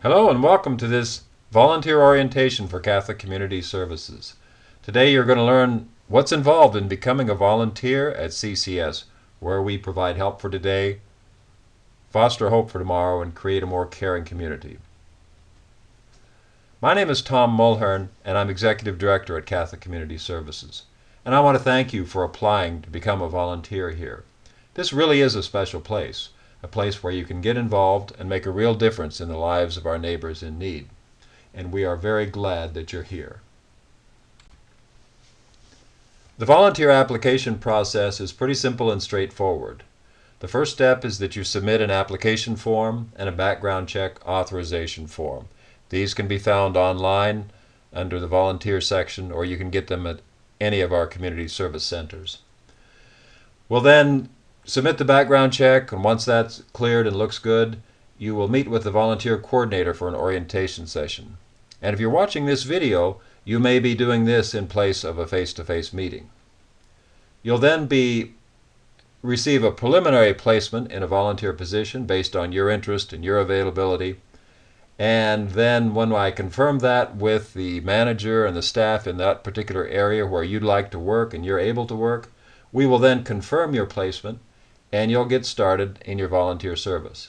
Hello and welcome to this volunteer orientation for Catholic Community Services. Today you're going to learn what's involved in becoming a volunteer at CCS, where we provide help for today, foster hope for tomorrow, and create a more caring community. My name is Tom Mulhern, and I'm Executive Director at Catholic Community Services. And I want to thank you for applying to become a volunteer here. This really is a special place, a place where you can get involved and make a real difference in the lives of our neighbors in need. And we are very glad that you're here. The volunteer application process is pretty simple and straightforward. The first step is that you submit an application form and a background check authorization form. These can be found online under the volunteer section, or you can get them at any of our community service centers. We'll then submit the background check, and once that's cleared and looks good, you will meet with the volunteer coordinator for an orientation session. And if you're watching this video, you may be doing this in place of a face-to-face meeting. You'll then receive a preliminary placement in a volunteer position based on your interest and your availability. And then when I confirm that with the manager and the staff in that particular area where you'd like to work and you're able to work, we will then confirm your placement and you'll get started in your volunteer service.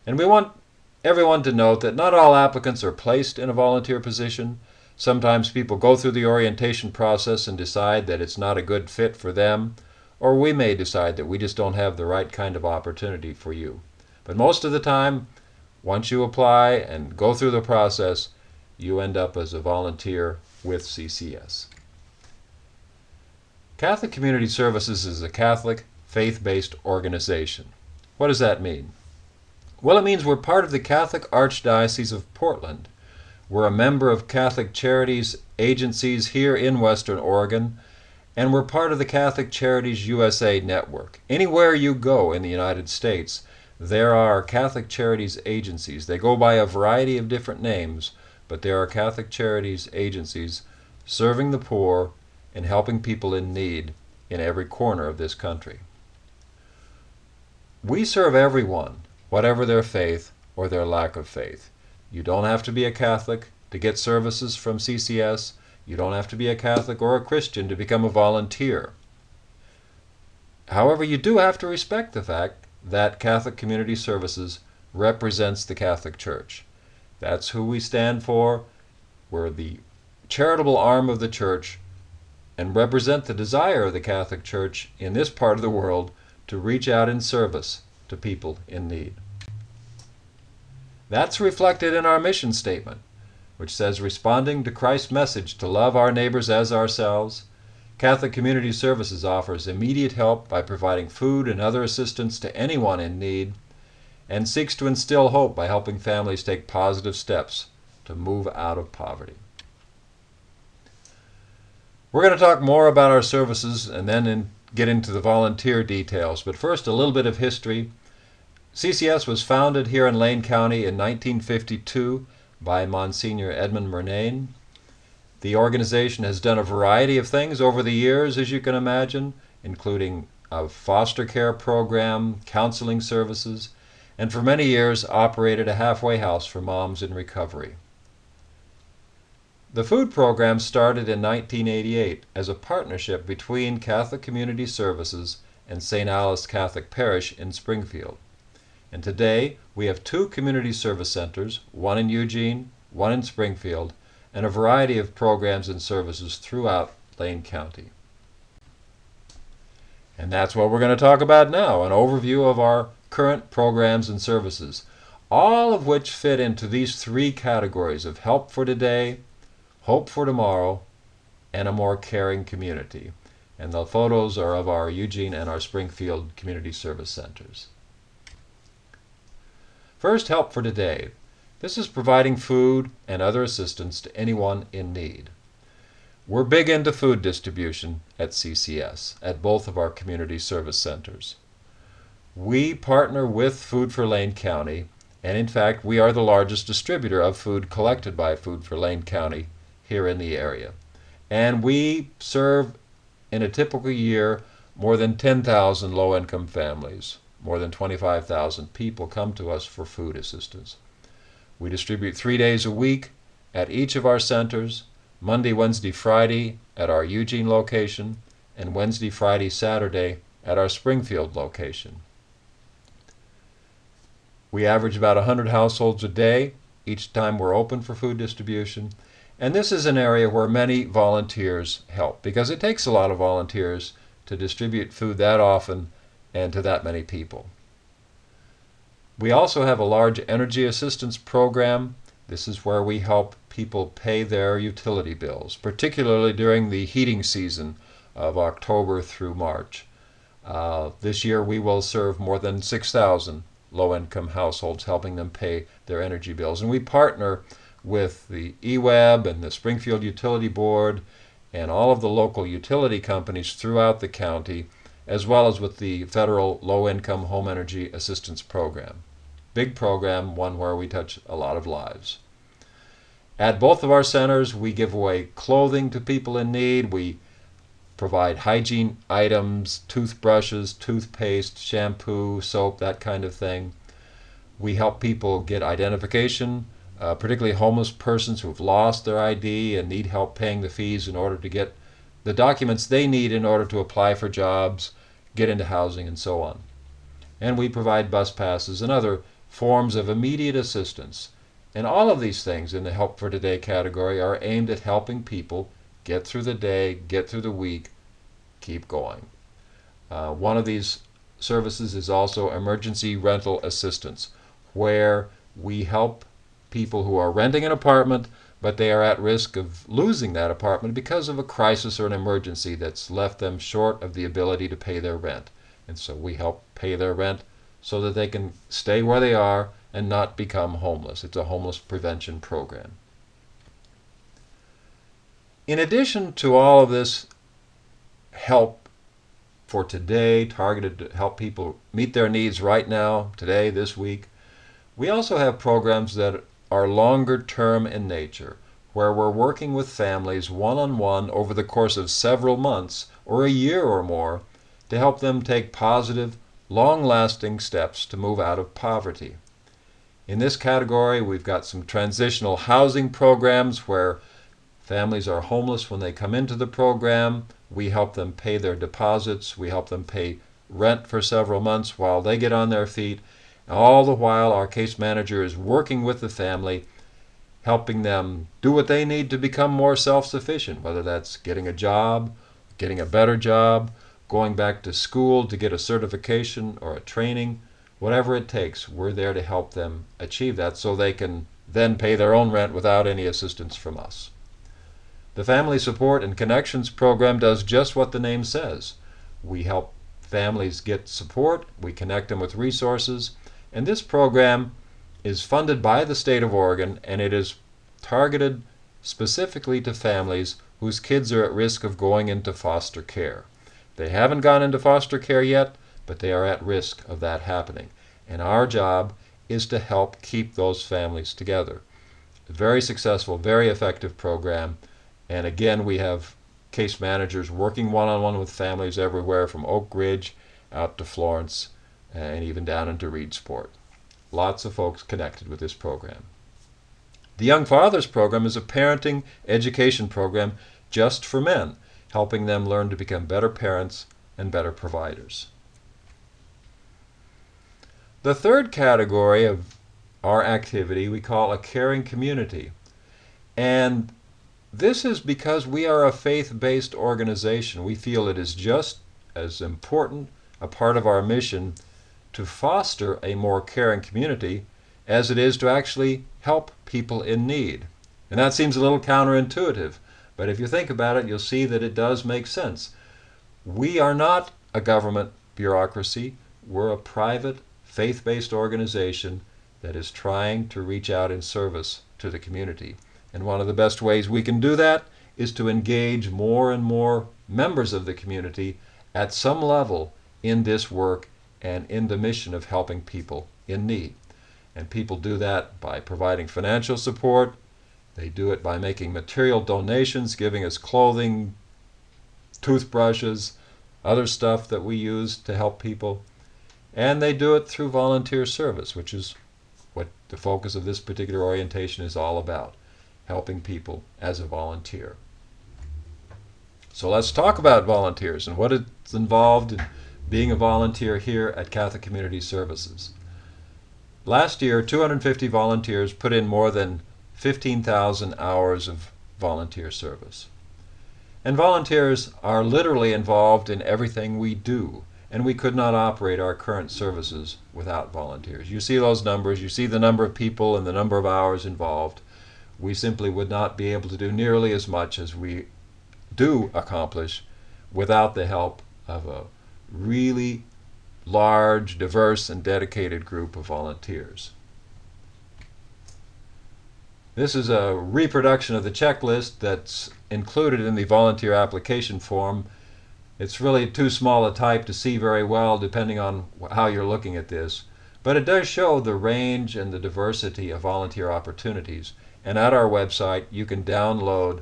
And we want everyone to note that not all applicants are placed in a volunteer position. Sometimes people go through the orientation process and decide that it's not a good fit for them, or we may decide that we just don't have the right kind of opportunity for you. But most of the time, once you apply and go through the process, you end up as a volunteer with CCS. Catholic Community Services is a Catholic faith-based organization. What does that mean? Well, it means we're part of the Catholic Archdiocese of Portland. We're a member of Catholic Charities agencies here in Western Oregon, and we're part of the Catholic Charities USA network. Anywhere you go in the United States, there are Catholic Charities agencies. They go by a variety of different names, but there are Catholic Charities agencies serving the poor and helping people in need in every corner of this country. We serve everyone, whatever their faith or their lack of faith. You don't have to be a Catholic to get services from CCS. You don't have to be a Catholic or a Christian to become a volunteer. However, you do have to respect the fact that Catholic Community Services represents the Catholic Church. That's who we stand for. We're the charitable arm of the Church and represent the desire of the Catholic Church in this part of the world to reach out in service to people in need. That's reflected in our mission statement, which says, responding to Christ's message to love our neighbors as ourselves, Catholic Community Services offers immediate help by providing food and other assistance to anyone in need, and seeks to instill hope by helping families take positive steps to move out of poverty. We're going to talk more about our services and then get into the volunteer details, but first a little bit of history. CCS was founded here in Lane County in 1952 by Monsignor Edmund Murnane. The organization has done a variety of things over the years, as you can imagine, including a foster care program, counseling services, and for many years operated a halfway house for moms in recovery. The food program started in 1988 as a partnership between Catholic Community Services and St. Alice Catholic Parish in Springfield. And today we have 2 community service centers, one in Eugene, one in Springfield, and a variety of programs and services throughout Lane County. And that's what we're going to talk about now, an overview of our current programs and services, all of which fit into these 3 categories of help for today, hope for tomorrow, and a more caring community. And the photos are of our Eugene and our Springfield community service centers. First, help for today. This is providing food and other assistance to anyone in need. We're big into food distribution at CCS, at both of our community service centers. We partner with Food for Lane County, and in fact, we are the largest distributor of food collected by Food for Lane County here in the area. And we serve, in a typical year, more than 10,000 low-income families. More than 25,000 people come to us for food assistance. We distribute 3 days a week at each of our centers, Monday, Wednesday, Friday at our Eugene location, and Wednesday, Friday, Saturday at our Springfield location. We average about 100 households a day each time we're open for food distribution. And this is an area where many volunteers help, because it takes a lot of volunteers to distribute food that often and to that many people. We also have a large energy assistance program. This is where we help people pay their utility bills, particularly during the heating season of October through March. This year we will serve more than 6,000 low-income households, helping them pay their energy bills. And we partner with the EWEB and the Springfield Utility Board and all of the local utility companies throughout the county, as well as with the federal low-income home energy assistance program. Big program, one where we touch a lot of lives. At both of our centers, we give away clothing to people in need. We provide hygiene items, toothbrushes, toothpaste, shampoo, soap, that kind of thing. We help people get identification, particularly homeless persons who have lost their ID and need help paying the fees in order to get the documents they need in order to apply for jobs, get into housing, and so on. And we provide bus passes and other forms of immediate assistance. And all of these things in the Help for Today category are aimed at helping people get through the day, get through the week, keep going. One of these services is also emergency rental assistance, where we help people who are renting an apartment, but they are at risk of losing that apartment because of a crisis or an emergency that's left them short of the ability to pay their rent. And so we help pay their rent so that they can stay where they are and not become homeless. It's a homeless prevention program. In addition to all of this help for today, targeted to help people meet their needs right now, today, this week, we also have programs that are longer term in nature, where we're working with families one-on-one over the course of several months or a year or more to help them take positive, long-lasting steps to move out of poverty. In this category, we've got some transitional housing programs where families are homeless when they come into the program. We help them pay their deposits. We help them pay rent for several months while they get on their feet. All the while, our case manager is working with the family, helping them do what they need to become more self-sufficient, whether that's getting a job, getting a better job, going back to school to get a certification or a training, whatever it takes. We're there to help them achieve that so they can then pay their own rent without any assistance from us. The Family Support and Connections program does just what the name says. We help families get support, we connect them with resources, and this program is funded by the state of Oregon, and it is targeted specifically to families whose kids are at risk of going into foster care. They haven't gone into foster care yet, but they are at risk of that happening. And our job is to help keep those families together. A very successful, very effective program. And again, we have case managers working one-on-one with families everywhere from Oak Ridge out to Florence and even down into Reedsport. Lots of folks connected with this program. The Young Fathers program is a parenting education program just for men, helping them learn to become better parents and better providers. The third category of our activity we call a caring community. And this is because we are a faith-based organization. We feel it is just as important a part of our mission to foster a more caring community as it is to actually help people in need. And that seems a little counterintuitive, but if you think about it, you'll see that it does make sense. We are not a government bureaucracy. We're a private, faith-based organization that is trying to reach out in service to the community. And one of the best ways we can do that is to engage more and more members of the community at some level in this work and in the mission of helping people in need. And people do that by providing financial support. They do it by making material donations, giving us clothing, toothbrushes, other stuff that we use to help people. And they do it through volunteer service, which is what the focus of this particular orientation is all about, helping people as a volunteer. So let's talk about volunteers and what is involved in being a volunteer here at Catholic Community Services. Last year, 250 volunteers put in more than 15,000 hours of volunteer service. And volunteers are literally involved in everything we do, and we could not operate our current services without volunteers. You see those numbers, you see the number of people and the number of hours involved. We simply would not be able to do nearly as much as we do accomplish without the help of a really large, diverse, and dedicated group of volunteers. This is a reproduction of the checklist that's included in the volunteer application form. It's really too small a type to see very well depending on how you're looking at this, but it does show the range and the diversity of volunteer opportunities. And at our website you can download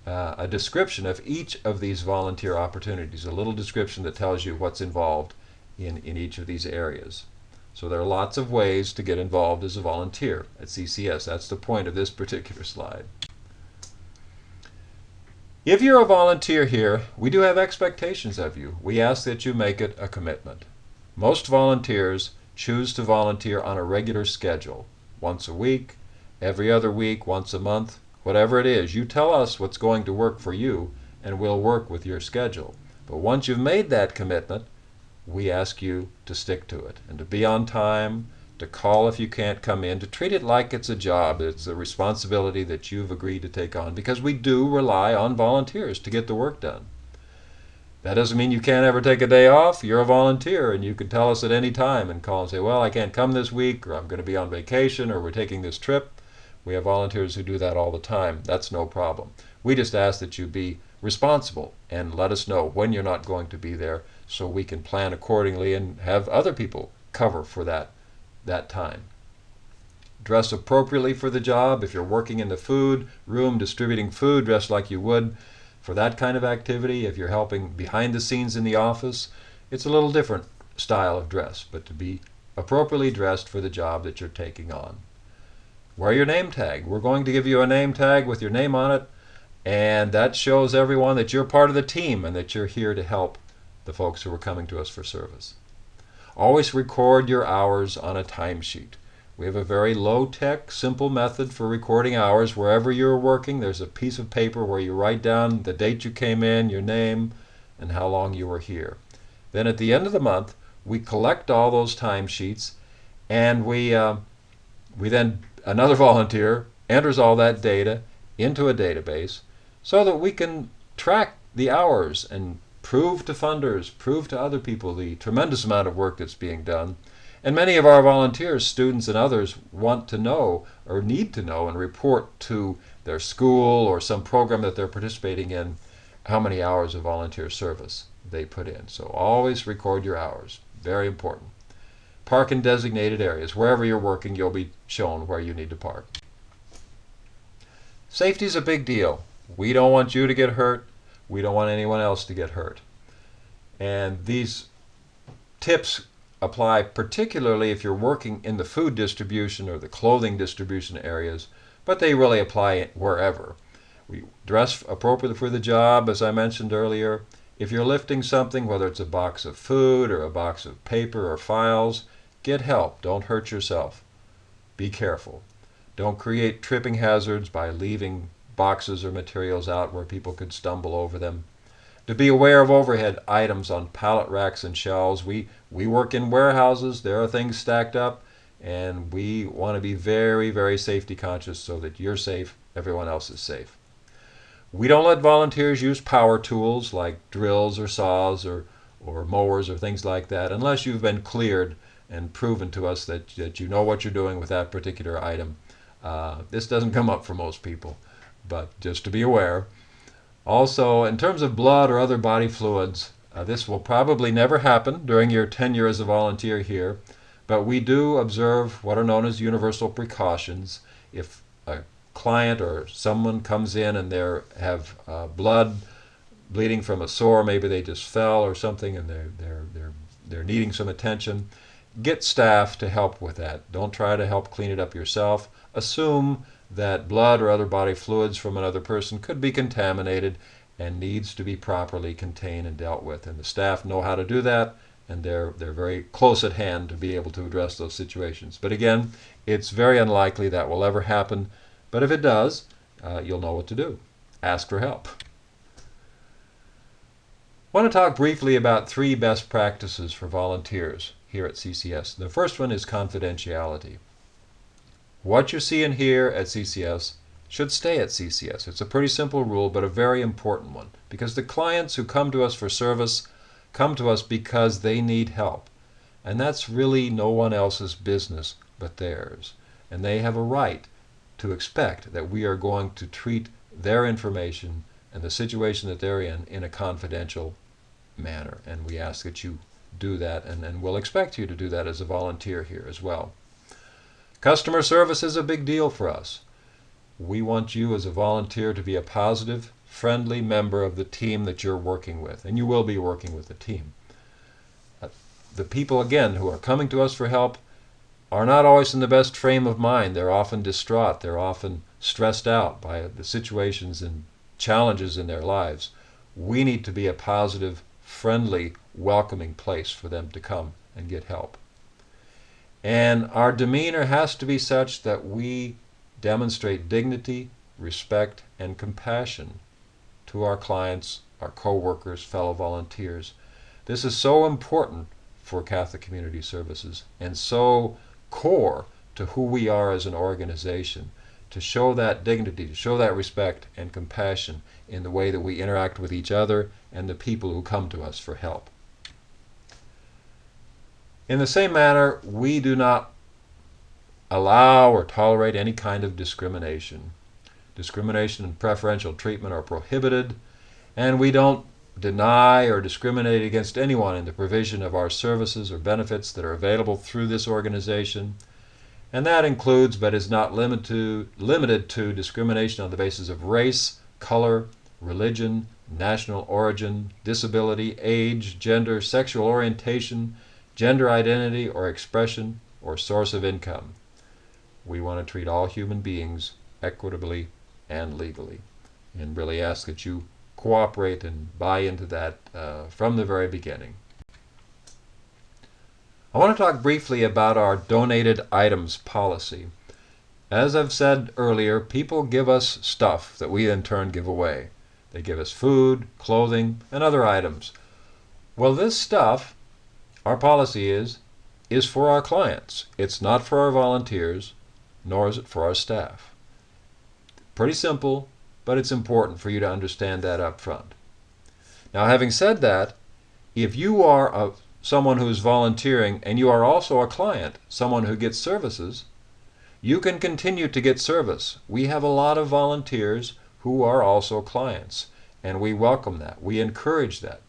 a description of each of these volunteer opportunities, a little description that tells you what's involved in each of these areas. So there are lots of ways to get involved as a volunteer at CCS. That's the point of this particular slide. If you're a volunteer here, we do have expectations of you. We ask that you make it a commitment. Most volunteers choose to volunteer on a regular schedule, once a week, every other week, once a month, whatever it is. You tell us what's going to work for you, and we'll work with your schedule. But once you've made that commitment, we ask you to stick to it and to be on time, to call if you can't come in, to treat it like it's a job. It's a responsibility that you've agreed to take on, because we do rely on volunteers to get the work done. That doesn't mean you can't ever take a day off. You're a volunteer and you can tell us at any time and call and say, well, I can't come this week, or I'm going to be on vacation, or we're taking this trip. We have volunteers who do that all the time. That's no problem. We just ask that you be responsible and let us know when you're not going to be there, so we can plan accordingly and have other people cover for that time. Dress appropriately for the job. If you're working in the food room distributing food, dress like you would for that kind of activity. If you're helping behind the scenes in the office, it's a little different style of dress, but to be appropriately dressed for the job that you're taking on. Wear your name tag. We're going to give you a name tag with your name on it, and that shows everyone that you're part of the team and that you're here to help the folks who are coming to us for service. Always record your hours on a timesheet. We have a very low-tech, simple method for recording hours. Wherever you're working, there's a piece of paper where you write down the date you came in, your name, and how long you were here. Then at the end of the month, we collect all those timesheets, and we then, another volunteer enters all that data into a database so that we can track the hours and prove to funders, prove to other people the tremendous amount of work that's being done. And many of our volunteers, students and others, want to know or need to know and report to their school or some program that they're participating in how many hours of volunteer service they put in. So always record your hours. Very important. Park in designated areas. Wherever you're working, you'll be shown where you need to park. Safety is a big deal. We don't want you to get hurt. We don't want anyone else to get hurt. And these tips apply particularly if you're working in the food distribution or the clothing distribution areas, but they really apply wherever. We dress appropriately for the job, as I mentioned earlier. If you're lifting something, whether it's a box of food or a box of paper or files, get help. Don't hurt yourself. Be careful. Don't create tripping hazards by leaving boxes or materials out where people could stumble over them. To be aware of overhead items on pallet racks and shelves. We work in warehouses. There are things stacked up, and we want to be very, very safety conscious so that you're safe, everyone else is safe. We don't let volunteers use power tools like drills or saws or mowers or things like that unless you've been cleared and proven to us that you know what you're doing with that particular item. This doesn't come up for most people, but just to be aware. Also, in terms of blood or other body fluids, this will probably never happen during your tenure as a volunteer here, but we do observe what are known as universal precautions. If a client or someone comes in and they have blood bleeding from a sore, maybe they just fell or something and they're needing some attention, get staff to help with that. Don't try to help clean it up yourself. Assume that blood or other body fluids from another person could be contaminated and needs to be properly contained and dealt with. And the staff know how to do that, and they're very close at hand to be able to address those situations. But again, it's very unlikely that will ever happen. But if it does, you'll know what to do. Ask for help. I want to talk briefly about 3 best practices for volunteers here at CCS. The first one is confidentiality. What you see and hear at CCS should stay at CCS. It's a pretty simple rule, but a very important one, because the clients who come to us for service come to us because they need help. And that's really no one else's business but theirs. And they have a right to expect that we are going to treat their information and the situation that they're in a confidential manner. And we ask that you do that, and we'll expect you to do that as a volunteer here as well. Customer service is a big deal for us. We want you as a volunteer to be a positive, friendly member of the team that you're working with, and you will be working with the team. The people, again, who are coming to us for help are not always in the best frame of mind. They're often distraught. They're often stressed out by the situations and challenges in their lives. We need to be a positive, friendly, welcoming place for them to come and get help. And our demeanor has to be such that we demonstrate dignity, respect, and compassion to our clients, our co-workers, fellow volunteers. This is so important for Catholic Community Services and so core to who we are as an organization, to show that dignity, to show that respect and compassion in the way that we interact with each other and the people who come to us for help. In the same manner, we do not allow or tolerate any kind of discrimination. Discrimination and preferential treatment are prohibited, and we don't deny or discriminate against anyone in the provision of our services or benefits that are available through this organization. And that includes, but is not limited to, discrimination on the basis of race, color, religion, national origin, disability, age, gender, sexual orientation, gender identity or expression, or source of income. We want to treat all human beings equitably and legally, and really ask that you cooperate and buy into that from the very beginning. I want to talk briefly about our donated items policy. As I've said earlier, people give us stuff that we in turn give away. They give us food, clothing, and other items. Well, this stuff, our policy is for our clients. It's not for our volunteers, nor is it for our staff. Pretty simple, but it's important for you to understand that up front. Now, having said that, if you are someone who's volunteering and you are also a client, someone who gets services, you can continue to get service. We have a lot of volunteers who are also clients, and we welcome that. We encourage that.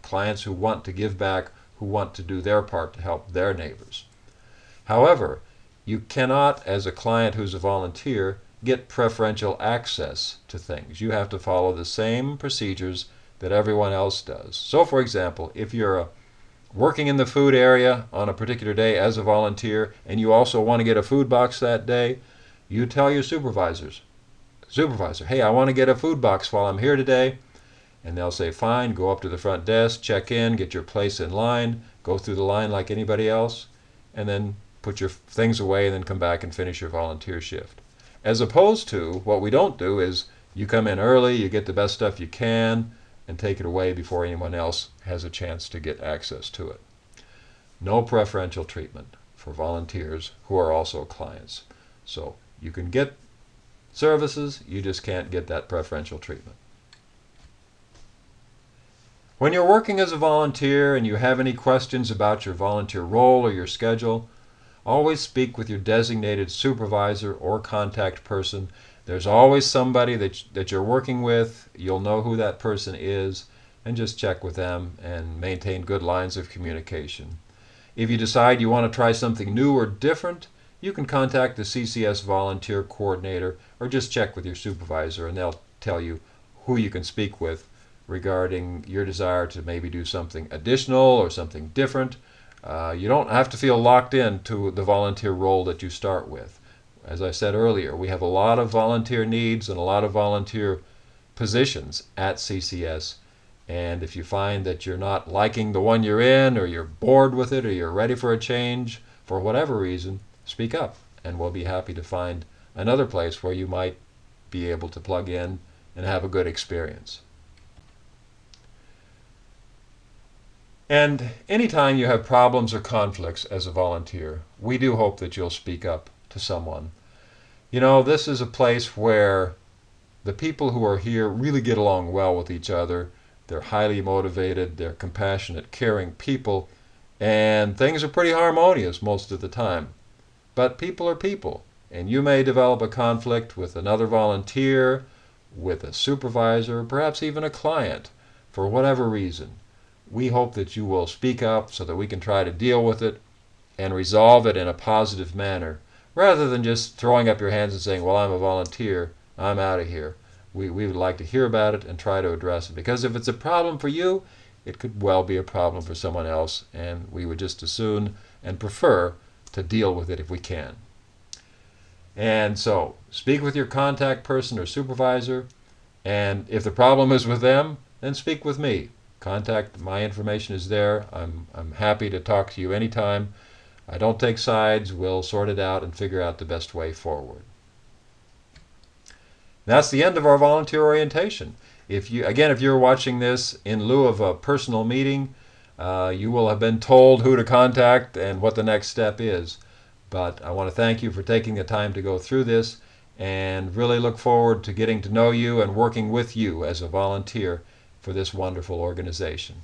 Clients who want to give back, who want to do their part to help their neighbors. However, you cannot, as a client who's a volunteer, get preferential access to things. You have to follow the same procedures that everyone else does. So, for example, if you're working in the food area on a particular day as a volunteer and you also want to get a food box that day, you tell your supervisor, hey, I want to get a food box while I'm here today. And they'll say, fine, go up to the front desk, check in, get your place in line, go through the line like anybody else, and then put your things away and then come back and finish your volunteer shift. As opposed to, what we don't do is you come in early, you get the best stuff you can, and take it away before anyone else has a chance to get access to it. No preferential treatment for volunteers who are also clients. So you can get services, you just can't get that preferential treatment. When you're working as a volunteer and you have any questions about your volunteer role or your schedule, always speak with your designated supervisor or contact person. There's always somebody that you're working with. You'll know who that person is, and just check with them and maintain good lines of communication. If you decide you want to try something new or different, you can contact the CCS volunteer coordinator or just check with your supervisor, and they'll tell you who you can speak with regarding your desire to maybe do something additional or something different, You don't have to feel locked into the volunteer role that you start with. As I said earlier, we have a lot of volunteer needs and a lot of volunteer positions at CCS. And if you find that you're not liking the one you're in, or you're bored with it, or you're ready for a change, for whatever reason, speak up, and we'll be happy to find another place where you might be able to plug in and have a good experience. And anytime you have problems or conflicts as a volunteer, we do hope that you'll speak up to someone. You know, this is a place where the people who are here really get along well with each other. They're highly motivated, they're compassionate, caring people, and things are pretty harmonious most of the time. But people are people, and you may develop a conflict with another volunteer, with a supervisor, perhaps even a client, for whatever reason. We hope that you will speak up so that we can try to deal with it and resolve it in a positive manner, rather than just throwing up your hands and saying, well, I'm a volunteer, I'm out of here. We would like to hear about it and try to address it, because if it's a problem for you, it could well be a problem for someone else, and we would just as soon and prefer to deal with it if we can. And so, speak with your contact person or supervisor, and if the problem is with them, then speak with me. My information is there. I'm happy to talk to you anytime. I don't take sides. We'll sort it out and figure out the best way forward. That's the end of our volunteer orientation. If you're watching this in lieu of a personal meeting, you will have been told who to contact and what the next step is. But I want to thank you for taking the time to go through this, and really look forward to getting to know you and working with you as a volunteer for this wonderful organization.